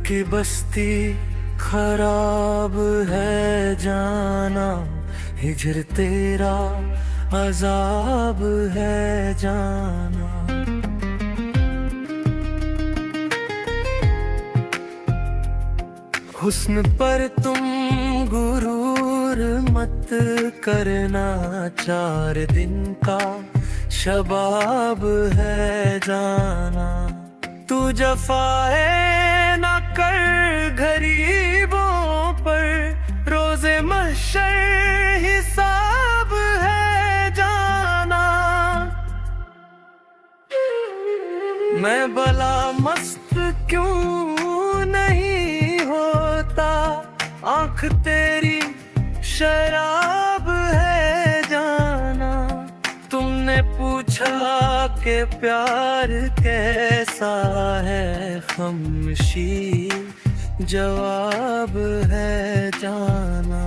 की बस्ती खराब है जाना, हिजर तेरा अजाब है जाना। हुस्न पर तुम गुरूर मत करना, 4 दिन का शबाब है जाना। तू जफाए ना कर गरीबों पर, रोजे महशर हिसाब है जाना। मैं भला मस्त क्यों नहीं होता, आँख तेरी शराब है जाना। तुमने पूछा कि प्यार कैसा है, खामोशी जवाब है जाना।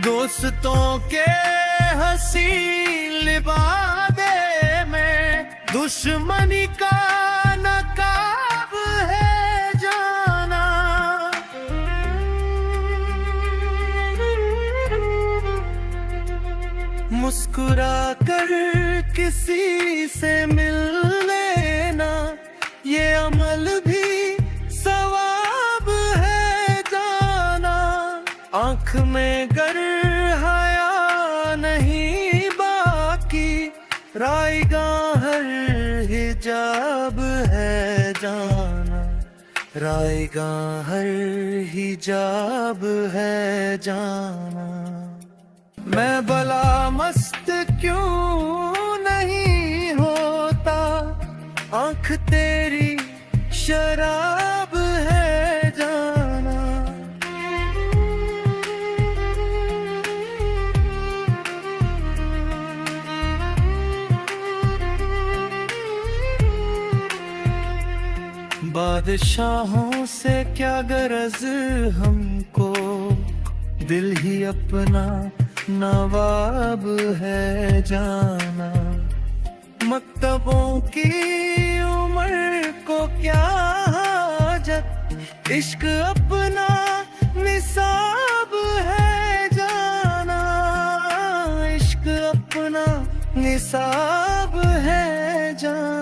दोस्तों के हसीन लिबादे में दुश्मनी का नकाब है जाना। मुस्कुरा कर किसी से मिल लेना, ये अमल भी सवाब है जाना। आँख में गर हया नहीं बाकी, रायगा हर हिजाब है जाना। रायगा हर हिजाब है जाना। मैं भला मस्त क्यों नहीं होता, आँख तेरी शराब है जाना। बादशाहों से क्या गरज हमको, दिल ही अपना नवाब है जाना। मकतबों की उम्र को क्या हाजत, इश्क अपना निसाब है जाना। इश्क अपना निसाब है जाना।